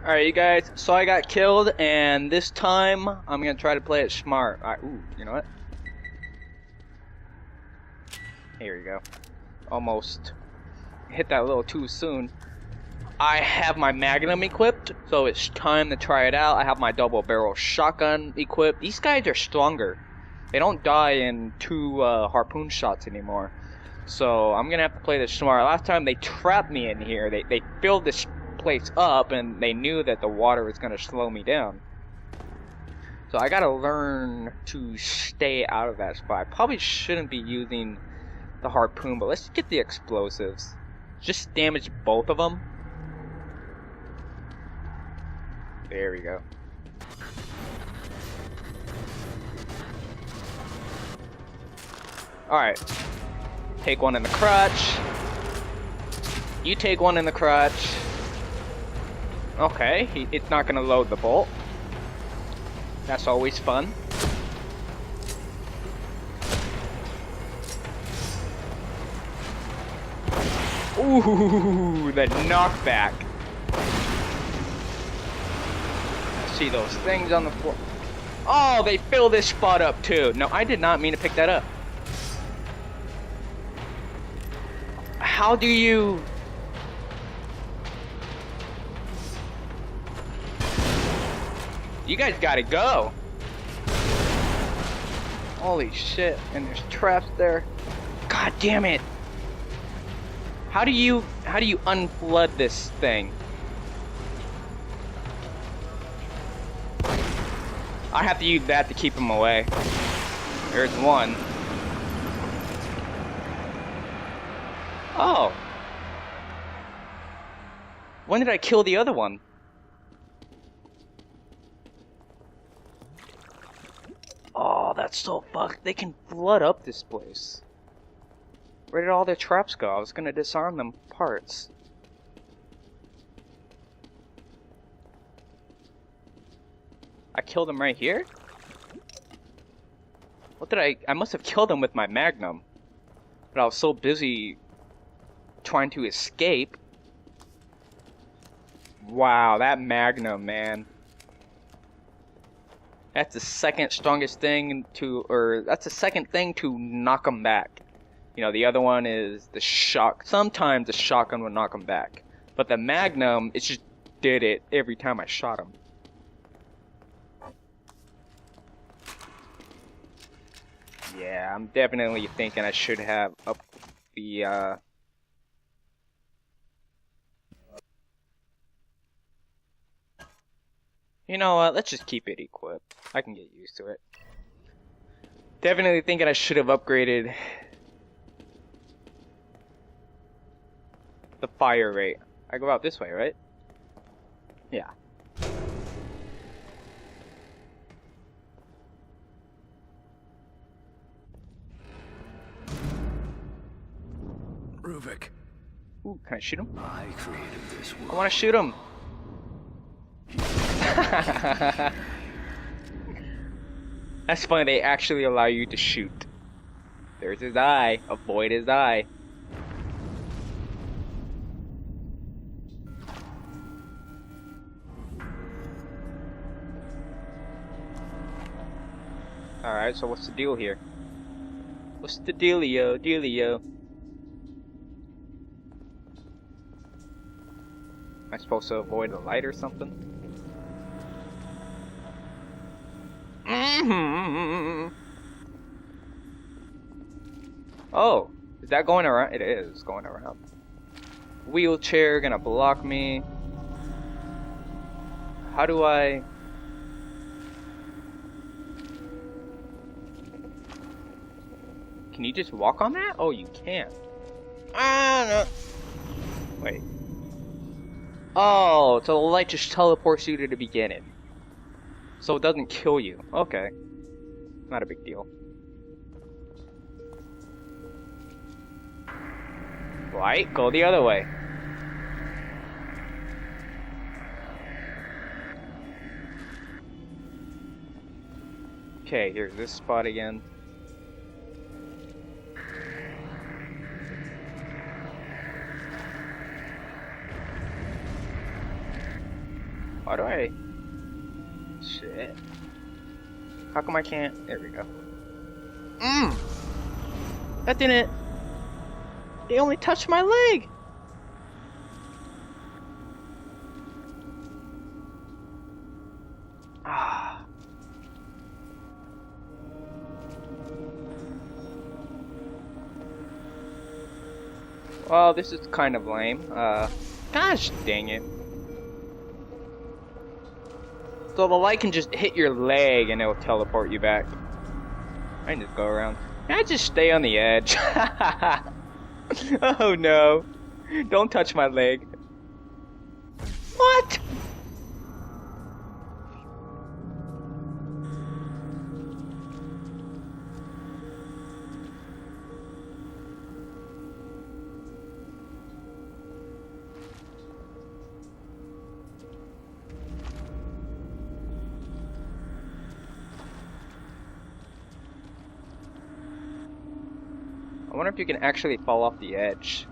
Alright, you guys, so I got killed, and this time, I'm gonna try to play it smart. Ooh, you know what? Here we go. Almost hit that a little too soon. I have my Magnum equipped, so it's time to try it out. I have my double barrel shotgun equipped. These guys are stronger. They don't die in 2 harpoon shots anymore. So I'm gonna have to play this smart. Last time they trapped me in here. They filled this place up, and they knew that the water was gonna slow me down. So I gotta learn to stay out of that spot. I probably shouldn't be using the harpoon, but let's get the explosives. Just damage both of them. There we go. Alright. Take one in the crotch. You take one in the crotch. Okay, it's not gonna load the bolt. That's always fun. Ooh, the knockback. See those things on the floor. Oh, they fill this spot up too. No, I did not mean to pick that up. How do you... You guys gotta go. Holy shit, and there's traps there. God damn it. How do you unflood this thing? I have to use that to keep him away. There's one. Oh. When did I kill the other one? Oh, that's so fucked. They can flood up this place. Where did all their traps go? I was gonna disarm them parts. I killed them right here? What did I must have killed them with my Magnum. But I was so busy trying to escape. Wow, that Magnum, man. That's the second strongest thing to, or that's the second thing to knock them back. You know, the other one is the shock. Sometimes the shotgun will knock them back. But the Magnum, it just did it every time I shot him. Yeah, I'm definitely thinking I should have up the, You know what, let's just keep it equipped. I can get used to it. Definitely thinking I should have upgraded the fire rate. I go out this way, right? Yeah. Ruvik. Ooh, can I shoot him? I created this world. I want to shoot him. That's funny, they actually allow you to shoot. There's his eye. Avoid his eye. Alright, so what's the deal here? What's the dealio, dealio? Am I supposed to avoid the light or something? Oh, is that going around? It is going around. Wheelchair gonna block me. How do I... Can you just walk on that? Oh, you can. No. Wait. Oh, so the light just teleports you to the beginning. So it doesn't kill you. Okay. Not a big deal. Light, go the other way. Okay, here's this spot again. How do I... Shit. How come I can't... There we go. That didn't... They only touched my leg! Ah. Well, this is kind of lame. Gosh dang it. So the light can just hit your leg and it'll teleport you back. I can just go around. Can I just stay on the edge? Oh no. Don't touch my leg. What? I wonder if you can actually fall off the edge.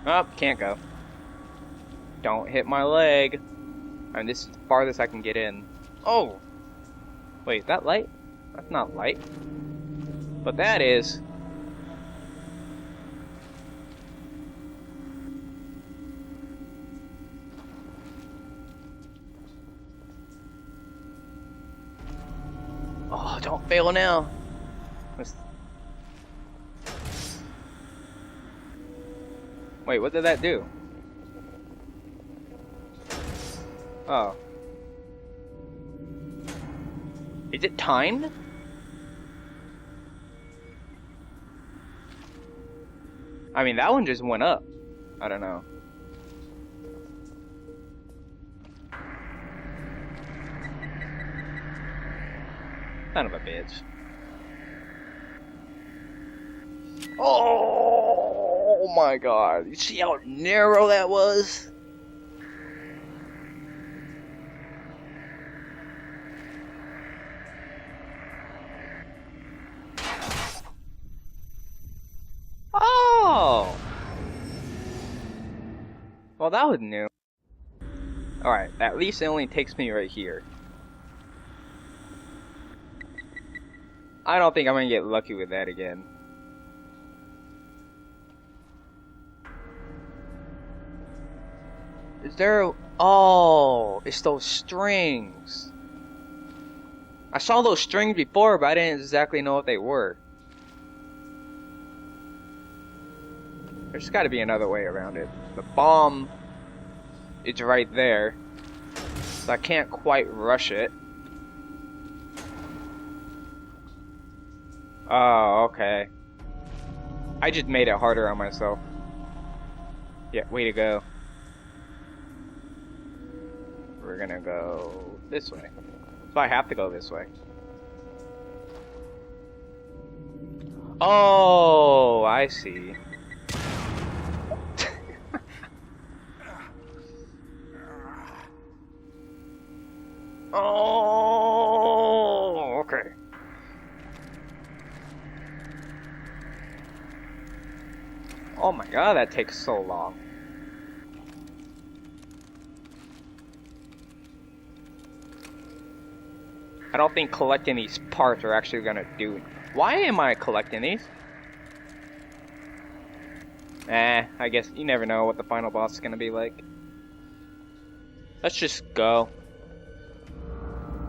Oh, can't go. Don't hit my leg. And this is the farthest I can get in. Oh! Wait, is that light? That's not light. But that is. Oh, don't fail now. Wait, what did that do? Oh. Is it timed? I mean, that one just went up. I don't know. Son of a bitch. Oh my god. You see how narrow that was? Oh! Well, that was new. Alright, at least it only takes me right here. I don't think I'm gonna get lucky with that again. Is there... Oh, it's those strings. I saw those strings before, but I didn't exactly know what they were. There's gotta be another way around it. The bomb is right there, so I can't quite rush it. Oh, okay. I just made it harder on myself. Yeah, way to go. We're gonna go this way. So I have to go this way. Oh, I see. Oh, okay. Oh my god, that takes so long. I don't think collecting these parts are actually gonna do it. Why am I collecting these? I guess you never know what the final boss is gonna be like. Let's just go.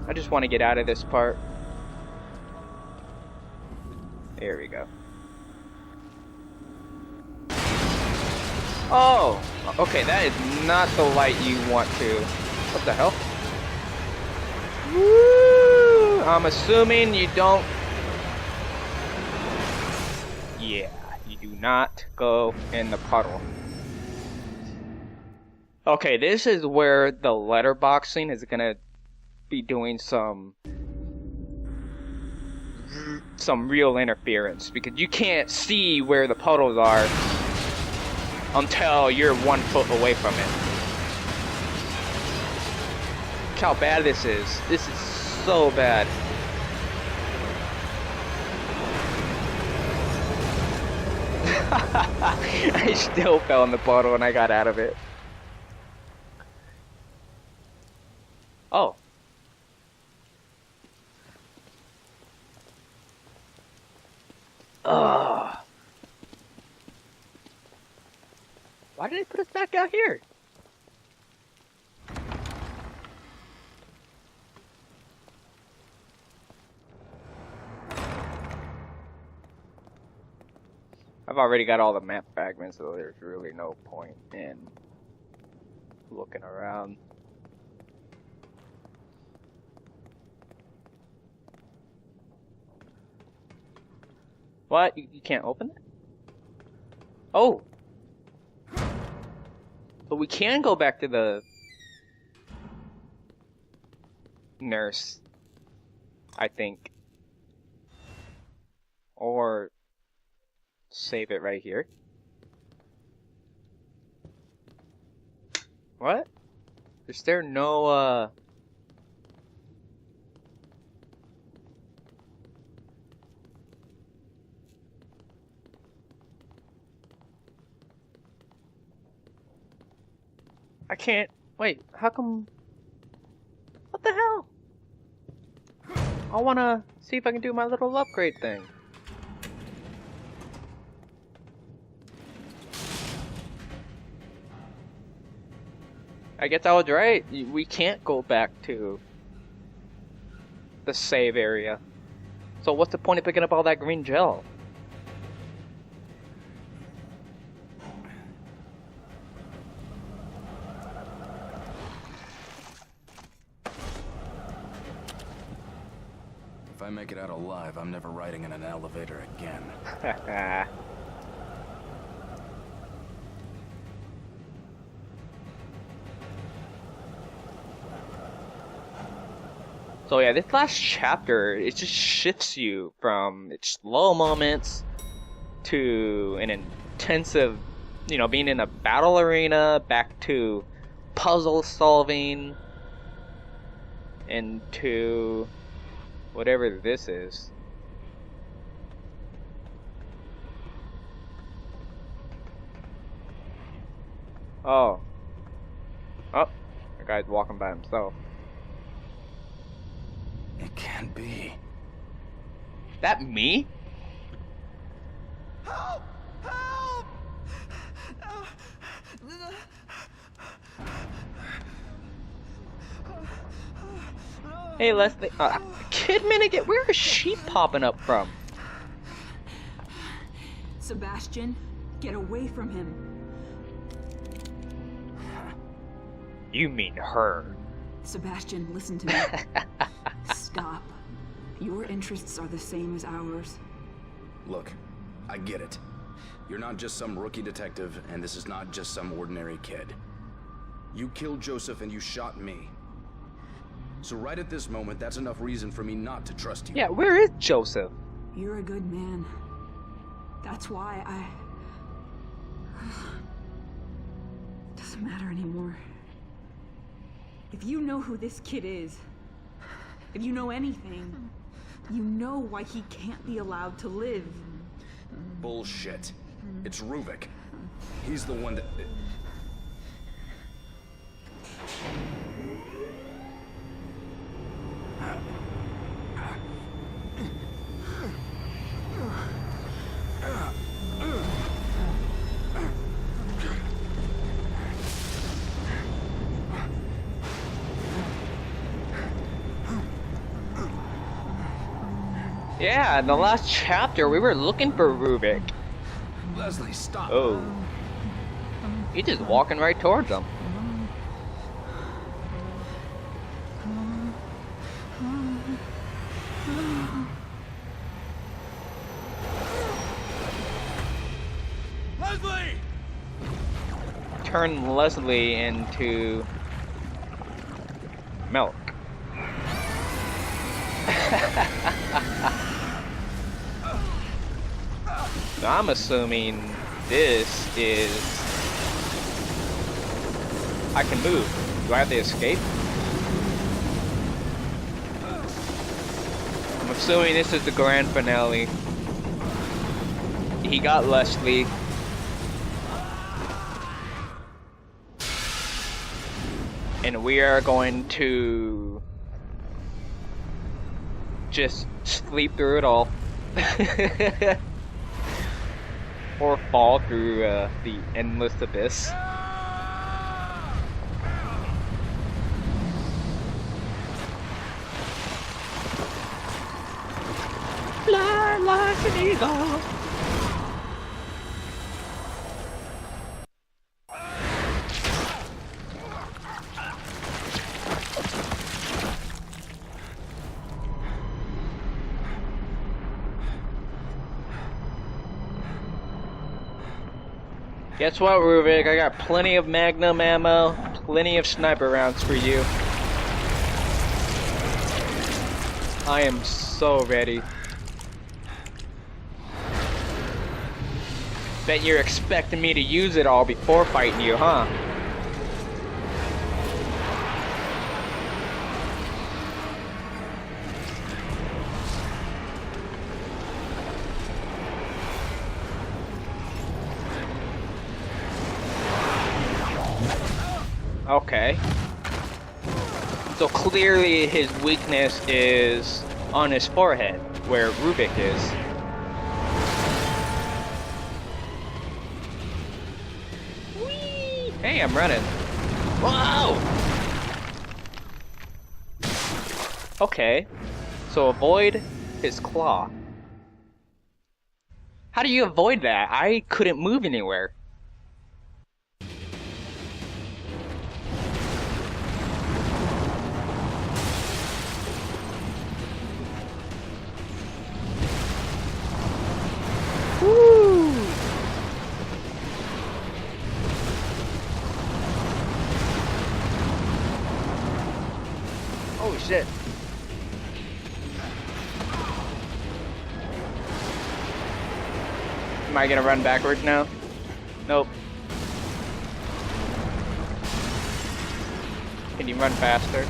I just want to get out of this part. There we go. Oh! Okay, that is not the light you want to... What the hell? Woo! I'm assuming you don't... Yeah, you do not go in the puddle. Okay, this is where the letterboxing is gonna be doing some real interference, because you can't see where the puddles are until you're 1 foot away from it. Look how bad this is. This is so bad. I still fell in the puddle and I got out of it. Oh. Ugh. Why did they put us back out here? I've already got all the map fragments, so there's really no point in looking around. What? You can't open it? Oh! But we can go back to the nurse, I think. Or save it right here. What? Is there no, I can't. Wait, how come? What the hell? I wanna see if I can do my little upgrade thing. I guess I was right. We can't go back to the save area. So what's the point of picking up all that green gel? If I make it out alive, I'm never riding in an elevator again. So yeah, this last chapter, it just shifts you from its slow moments to an intensive, you know, being in a battle arena, back to puzzle solving, and to whatever this is. Oh. Oh, the guy's walking by himself. It can't be. That me? Help! Help! Hey, Leslie. Kid Minute, where is she popping up from? Sebastian, get away from him. You mean her. Sebastian, listen to me. Stop. Your interests are the same as ours. Look, I get it. You're not just some rookie detective, and this is not just some ordinary kid. You killed Joseph and you shot me. So right at this moment, that's enough reason for me not to trust you. Yeah, where is Joseph? You're a good man. That's why Doesn't matter anymore. If you know who this kid is, if you know anything, you know why he can't be allowed to live. Bullshit. It's Ruvik. He's the one that... Yeah, in the last chapter, we were looking for Ruvik. Leslie, stop. Oh. He's just walking right towards him. Leslie! Turn Leslie into milk. So I'm assuming this is... I can move. Do I have to escape? I'm assuming this is the grand finale. he got Leslie. And we are going to just sleep through it all. Or fall through the endless abyss. Fly like an eagle. Guess what, Ruvik? I got plenty of magnum ammo, plenty of sniper rounds for you. I am so ready. Bet you're expecting me to use it all before fighting you, huh? Okay. So clearly his weakness is on his forehead, where Ruvik is. Whee! Hey, I'm running. Whoa! Okay. So avoid his claw. How do you avoid that? I couldn't move anywhere. Woo! Oh shit. Am I gonna run backwards now? Nope. Can you run faster?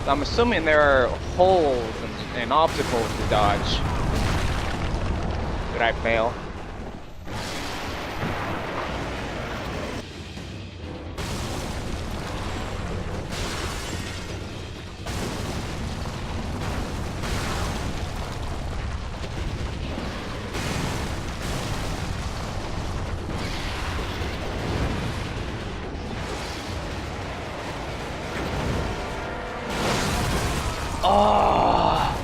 So I'm assuming there are holes and obstacles to dodge. Did I fail? Oh!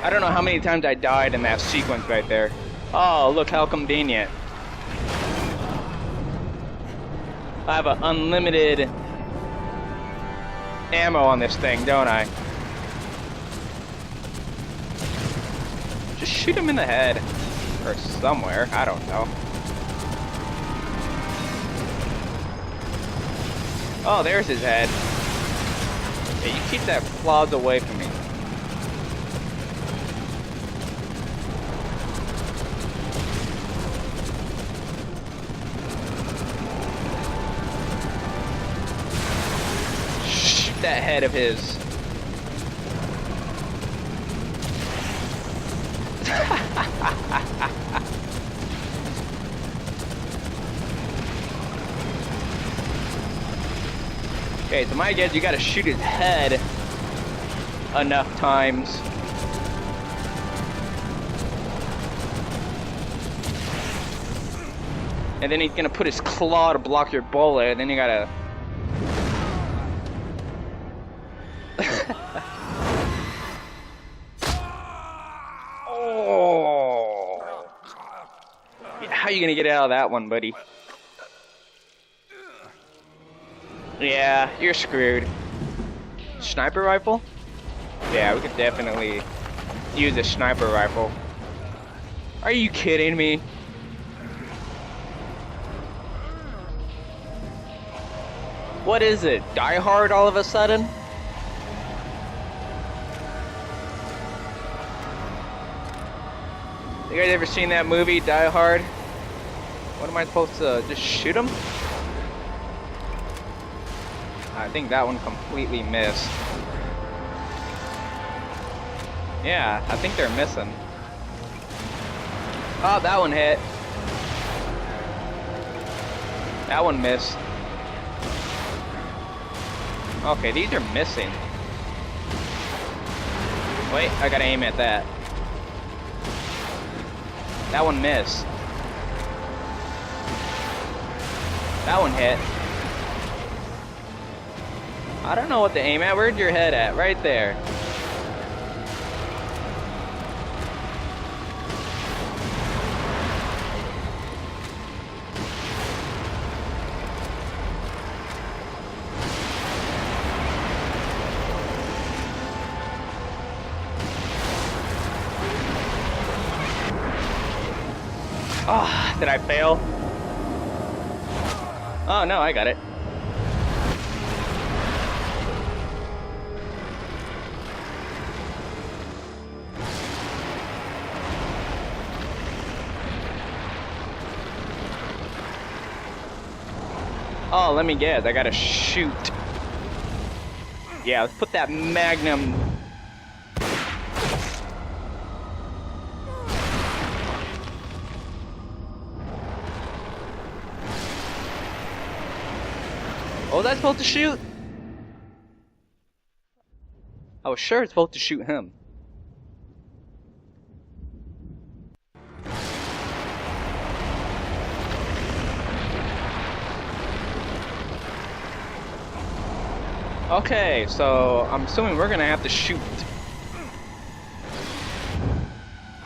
I don't know how many times I died in that sequence right there. Oh, look how convenient. I have an unlimited ammo on this thing, don't I? Just shoot him in the head. Or somewhere, I don't know. Oh, there's his head. Yeah, you keep that claws away from me. Shoot that head of his. Okay, so my guess, you gotta shoot his head enough times. And then he's gonna put his claw to block your bullet, and then you gotta... Oh! How are you gonna get out of that one, buddy? Yeah, you're screwed. Sniper rifle? Yeah, we could definitely use a sniper rifle. Are you kidding me? What is it? Die Hard all of a sudden? You guys ever seen that movie, Die Hard? What am I supposed to just shoot him? I think that one completely missed. Yeah, I think they're missing. Oh, that one hit. That one missed. Okay, these are missing. Wait, I gotta aim at that. That one missed. That one hit. I don't know what to aim at. Where'd your head at? Right there. Oh, did I fail? Oh no, I got it. Oh, let me guess, I gotta shoot. Yeah, let's put that magnum. Oh, that's supposed to shoot? I was sure it's supposed to shoot him. Okay, so I'm assuming we're gonna have to shoot.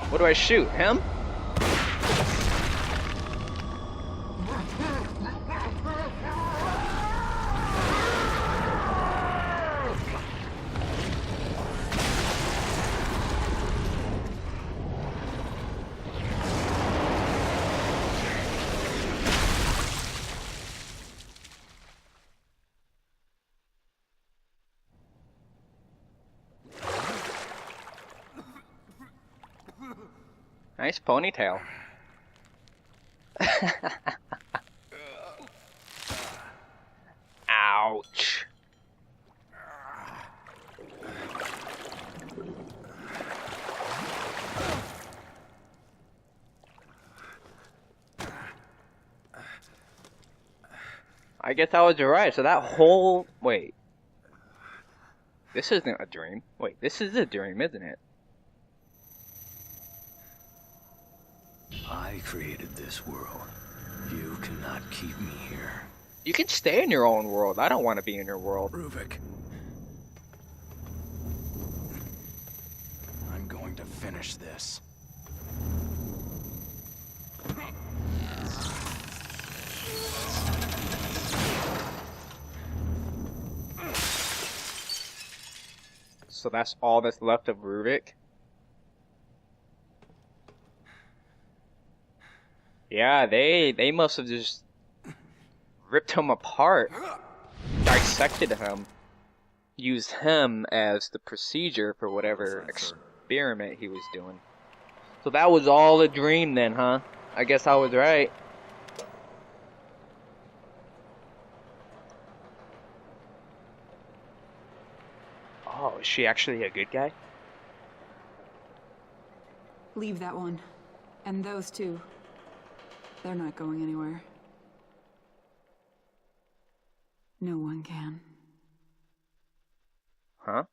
What do I shoot? Him? Nice ponytail. Ouch. I guess I was right. So that whole... Wait. This isn't a dream. Wait, this is a dream, isn't it? I created this world. You cannot keep me here. You can stay in your own world. I don't want to be in your world. Ruvik. I'm going to finish this. So that's all that's left of Ruvik? Yeah, they must have just ripped him apart, dissected him, used him as the procedure for whatever experiment he was doing. So that was all a dream then, huh? I guess I was right. Oh, is she actually a good guy? Leave that one. And those two. They're not going anywhere. No one can. Huh?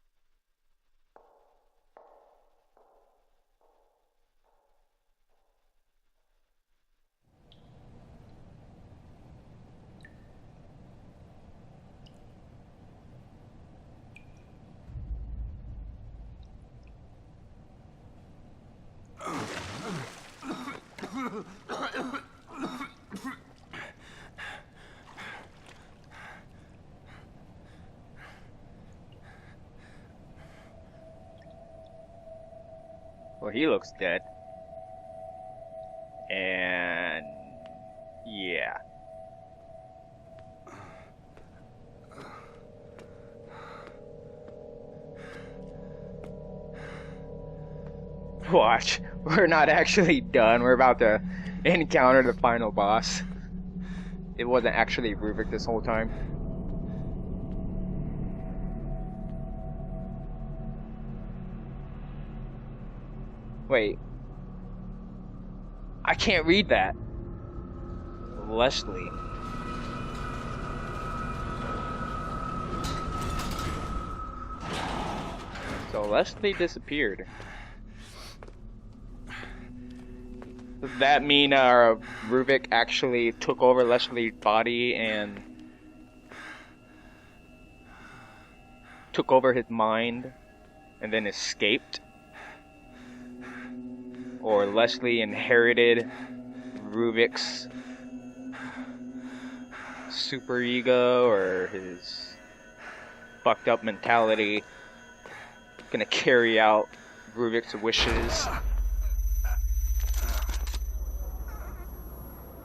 Well, he looks dead. And... yeah. Watch, we're not actually done. We're about to encounter the final boss. It wasn't actually Ruvik this whole time. Wait. I can't read that. Leslie. So Leslie disappeared. Does that mean Ruvik actually took over Leslie's body and took over his mind and then escaped? Or Leslie inherited Ruvik's superego or his fucked up mentality, gonna carry out Ruvik's wishes?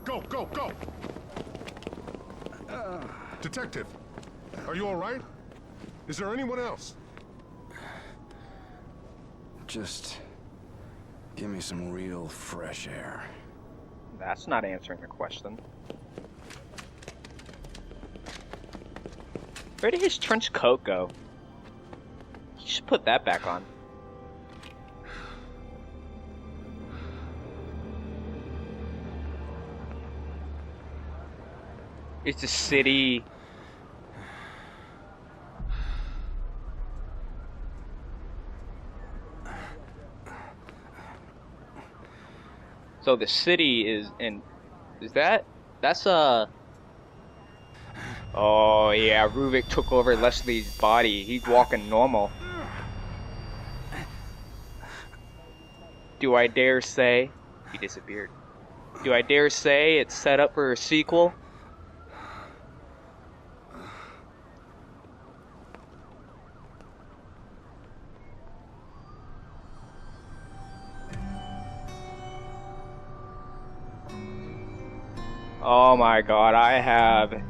Go, go, go! Detective, are you all right? Is there anyone else? Just give me some real fresh air. That's not answering the question. Where did his trench coat go? He should put that back on. It's a city. So the city is in. That's a. Oh yeah, Ruvik took over Leslie's body. He's walking normal. Do I dare say he disappeared? Do I dare say it's set up for a sequel? Oh my god, I have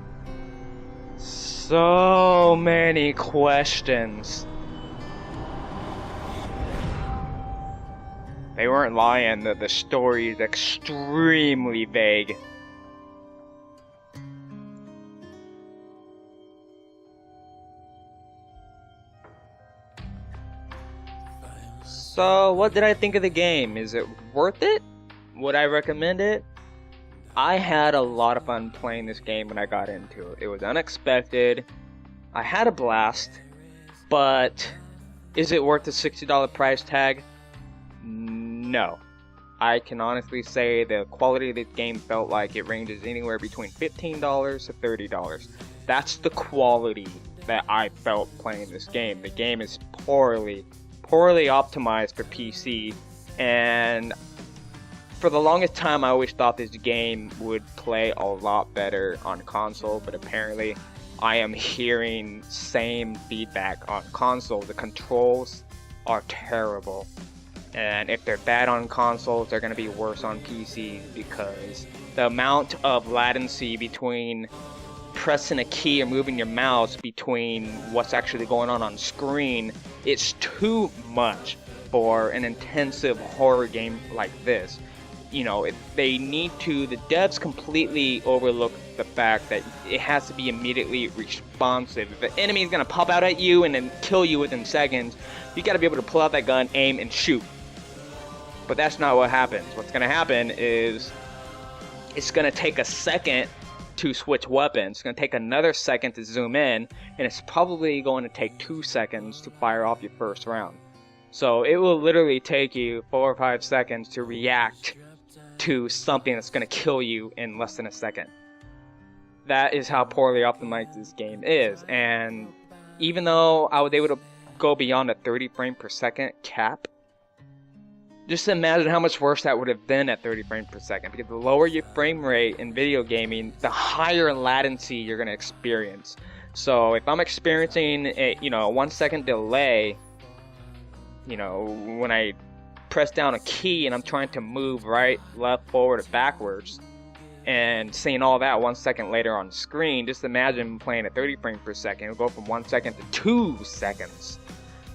so many questions. They weren't lying that the story is extremely vague. So, what did I think of the game? Is it worth it? Would I recommend it? I had a lot of fun playing this game when I got into it. It was unexpected. I had a blast. But is it worth the $60 price tag? No. I can honestly say the quality of this game felt like it ranges anywhere between $15 to $30. That's the quality that I felt playing this game. The game is poorly optimized for PC, and for the longest time I always thought this game would play a lot better on console, but apparently I am hearing same feedback on console. The controls are terrible, and if they're bad on consoles, they're going to be worse on PC, because the amount of latency between pressing a key or moving your mouse between what's actually going on screen, it's too much for an intensive horror game like this. You know, they need to, the devs completely overlook the fact that it has to be immediately responsive. If the enemy is going to pop out at you and then kill you within seconds, you got to be able to pull out that gun, aim, and shoot. But that's not what happens. What's going to happen is it's going to take a second to switch weapons. It's going to take another second to zoom in, and it's probably going to take 2 seconds to fire off your first round. So it will literally take you 4 or 5 seconds to react to something that's going to kill you in less than a second. That is how poorly optimized this game is. And even though I was able to go beyond a 30 frame per second cap, just imagine how much worse that would have been at 30 frames per second. Because the lower your frame rate in video gaming, the higher latency you're going to experience. So if I'm experiencing a 1 second delay, when I press down a key and I'm trying to move right, left, forward, or backwards, and seeing all that 1 second later on screen, just imagine playing at 30 frames per second. It'll go from 1 second to 2 seconds.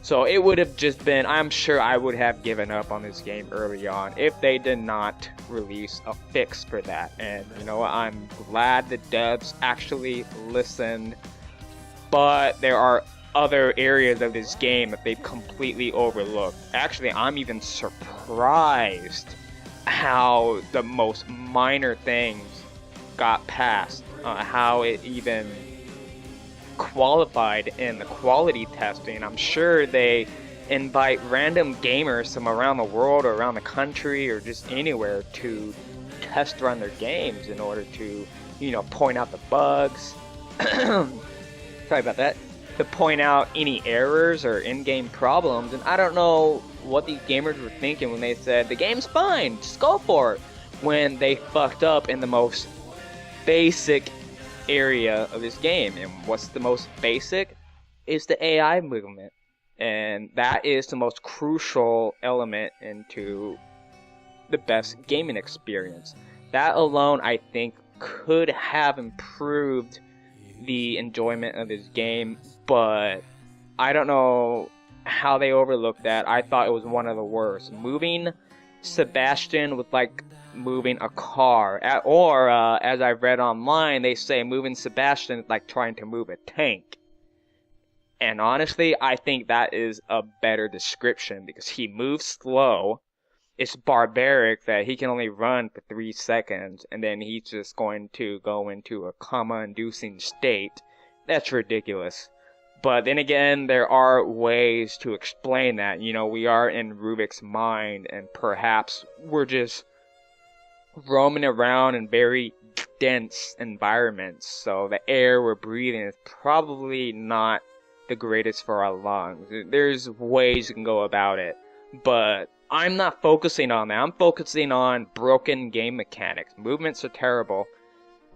So it would have just been, I'm sure I would have given up on this game early on if they did not release a fix for that. And you know what, I'm glad the devs actually listened, but there are other areas of this game that they've completely overlooked. Actually, I'm even surprised how the most minor things got passed, how it even qualified in the quality testing. I'm sure they invite random gamers from around the world or around the country or just anywhere to test run their games in order to, point out the bugs. Sorry about that. To point out any errors or in-game problems. And I don't know what these gamers were thinking when they said, the game's fine, just go for it. When they fucked up in the most basic area of this game. And what's the most basic? Is the AI movement. And that is the most crucial element into the best gaming experience. That alone, I think, could have improved the enjoyment of this game, but I don't know how they overlooked that. I thought it was one of the worst. Moving Sebastian was like moving a car, or as I've read online, they say moving Sebastian is like trying to move a tank. And honestly, I think that is a better description because he moves slow. It's barbaric that he can only run for 3 seconds and then he's just going to go into a coma-inducing state. That's ridiculous. But then again, there are ways to explain that. We are in Rubik's mind and perhaps we're just roaming around in very dense environments. So the air we're breathing is probably not the greatest for our lungs. There's ways you can go about it, but I'm not focusing on that. I'm focusing on broken game mechanics. Movements are terrible,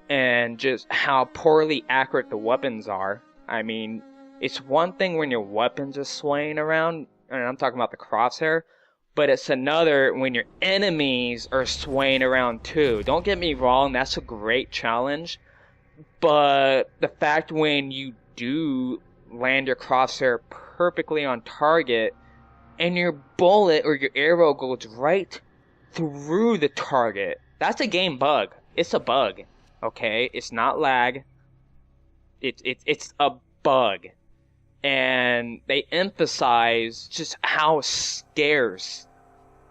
and just how poorly accurate the weapons are. I mean, it's one thing when your weapons are swaying around, and I'm talking about the crosshair, but it's another when your enemies are swaying around too. Don't get me wrong, that's a great challenge, but the fact when you do land your crosshair perfectly on target and your bullet or your arrow goes right through the target, that's a game bug. It's a bug, okay? It's not lag. It's a bug. And they emphasize just how scarce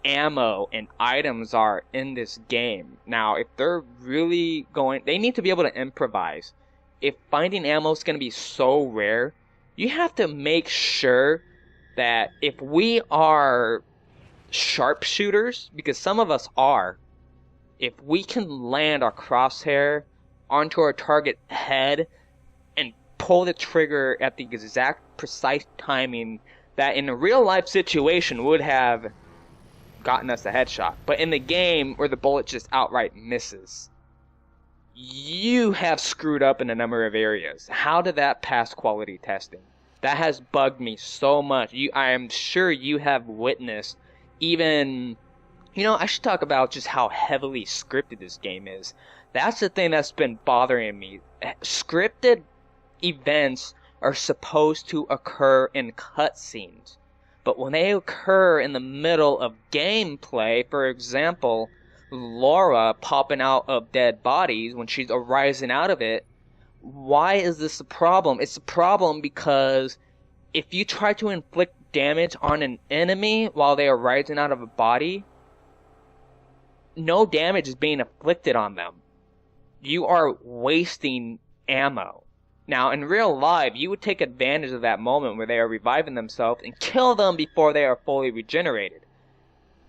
ammo and items are in this game. Now, if they're really they need to be able to improvise. If finding ammo is going to be so rare, you have to make sure that if we are sharpshooters, because some of us are, if we can land our crosshair onto our target head and pull the trigger at the exact precise timing that in a real life situation would have gotten us a headshot, but in the game where the bullet just outright misses, you have screwed up in a number of areas. How did that pass quality testing? That has bugged me so much. I am sure you have witnessed even... I should talk about just how heavily scripted this game is. That's the thing that's been bothering me. Scripted events are supposed to occur in cutscenes. But when they occur in the middle of gameplay, for example, Laura popping out of dead bodies when she's arising out of it, why is this a problem? It's a problem because if you try to inflict damage on an enemy while they are rising out of a body, no damage is being inflicted on them. You are wasting ammo. Now, in real life, you would take advantage of that moment where they are reviving themselves and kill them before they are fully regenerated.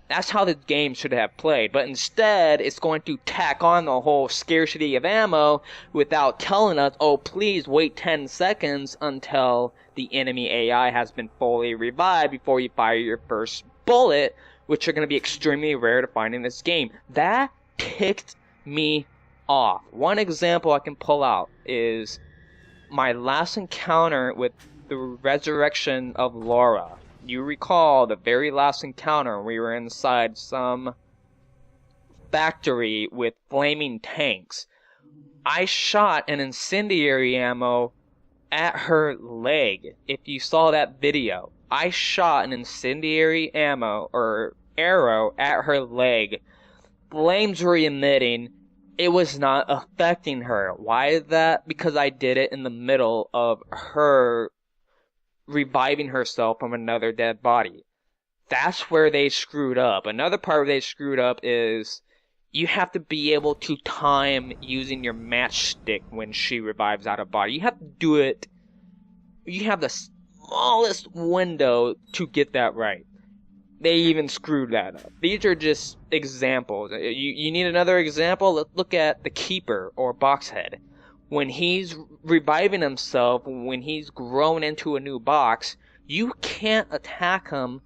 That's how the game should have played, but instead, it's going to tack on the whole scarcity of ammo without telling us, oh, please wait 10 seconds until the enemy AI has been fully revived before you fire your first bullet, which are going to be extremely rare to find in this game. That ticked me off. One example I can pull out is my last encounter with the resurrection of Laura. You recall the very last encounter, we were inside some factory with flaming tanks. I shot an incendiary ammo at her leg. If you saw that video, I shot an incendiary ammo or arrow at her leg. Flames were emitting. It was not affecting her. Why is that? Because I did it in the middle of her reviving herself from another dead body. that's where they screwed up. Another part where they screwed up is you have to be able to time using your matchstick when she revives out of body. You have to do it. You have the smallest window to get that right. They even screwed that up. These are just examples. You need another example? Let's look at the Keeper or Boxhead. When he's reviving himself, when he's grown into a new box, you can't attack him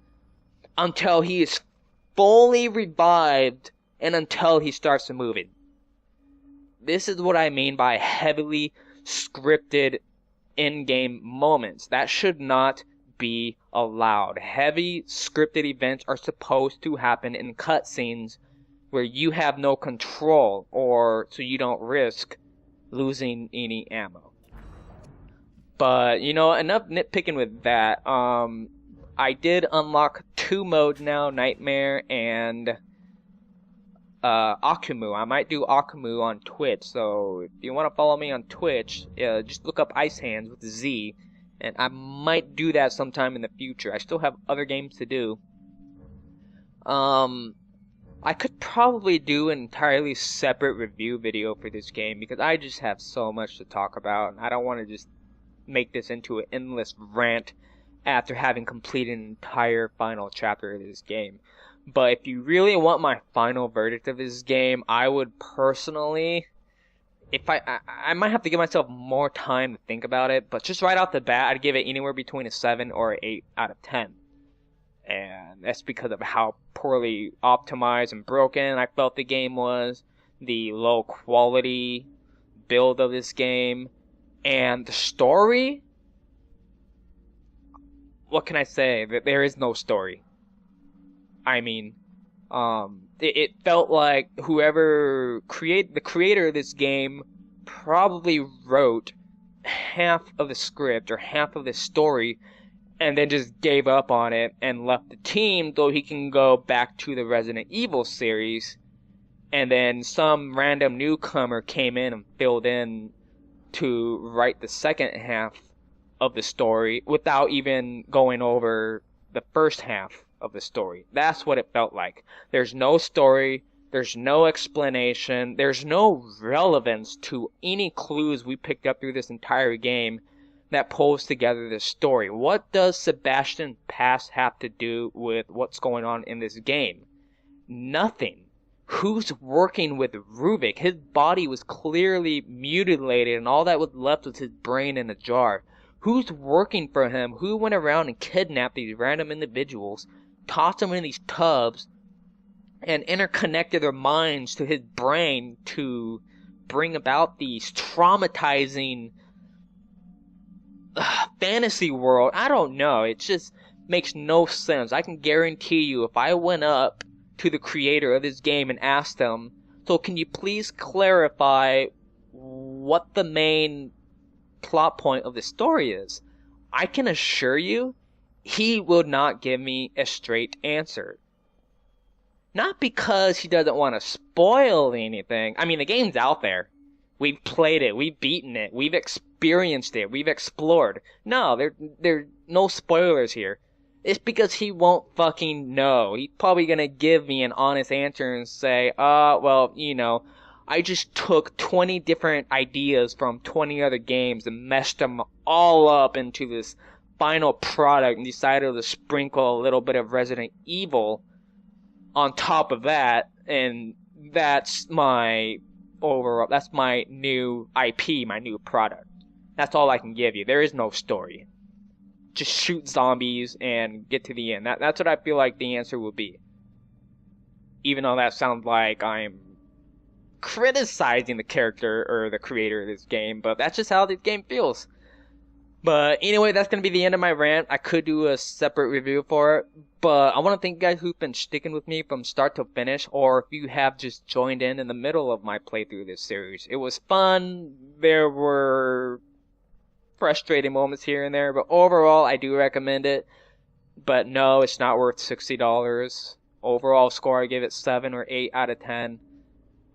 until he is fully revived and until he starts moving. This is what I mean by heavily scripted in-game moments. That should not be allowed. Heavy scripted events are supposed to happen in cutscenes where you have no control, or so you don't risk losing any ammo. But, you know, enough nitpicking with that. I did unlock 2 modes now, Nightmare and Akumu. I might do Akumu on Twitch, so if you want to follow me on Twitch, just look up Ice Hands with Z, and I might do that sometime in the future. I still have other games to do. I could probably do an entirely separate review video for this game, because I just have so much to talk about, and I don't want to just make this into an endless rant after having completed an entire final chapter of this game. But if you really want my final verdict of this game, I would personally, if I might have to give myself more time to think about it, but just right off the bat, I'd give it anywhere between a 7 or an 8 out of 10. And that's because of how poorly optimized and broken I felt the game was, the low quality build of this game, and the story. What can I say? There is no story. I mean, it felt like the creator of this game probably wrote half of the script or half of the story and then just gave up on it and left the team so he can go back to the Resident Evil series, and then some random newcomer came in and filled in to write the second half of the story without even going over the first half of the story. That's what it felt like. There's no story, there's no explanation, there's no relevance to any clues we picked up through this entire game that pulls together this story. What does Sebastian's past have to do with what's going on in this game? Nothing. Who's working with Rubik? His body was clearly mutilated and all that was left was his brain in a jar. Who's working for him? Who went around and kidnapped these random individuals, tossed them in these tubs, and interconnected their minds to his brain to bring about these traumatizing fantasy world? I don't know. It just makes no sense. I can guarantee you if I went up to the creator of this game and asked him, so can you please clarify what the main plot point of the story is, I can assure you he will not give me a straight answer. Not because he doesn't want to spoil anything. I mean, the game's out there. We've played it, we've beaten it, we've experienced it, we've explored. No, there's no spoilers here. It's because he won't fucking know. He's probably gonna give me an honest answer and say, well, you know, I just took 20 different ideas from 20 other games and meshed them all up into this final product and decided to sprinkle a little bit of Resident Evil on top of that, and that's my new IP, my new product. That's all I can give you. There is no story. Just shoot zombies and get to the end. That's what I feel like the answer will be. Even though that sounds like I'm criticizing the character or the creator of this game, but that's just how this game feels. But anyway, that's going to be the end of my rant. I could do a separate review for it, but I want to thank you guys who've been sticking with me from start to finish, or if you have just joined in the middle of my playthrough of this series. It was fun. There were frustrating moments here and there, but overall, I do recommend it. But no, it's not worth $60. Overall score, I give it 7 or 8 out of 10.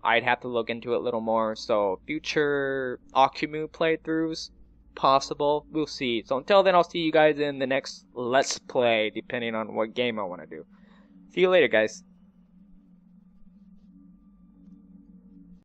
I'd have to look into it a little more, so future Akumu playthroughs, possible. We'll see. So until then, I'll see you guys in the next Let's Play, depending on what game I want to do. See you later, guys.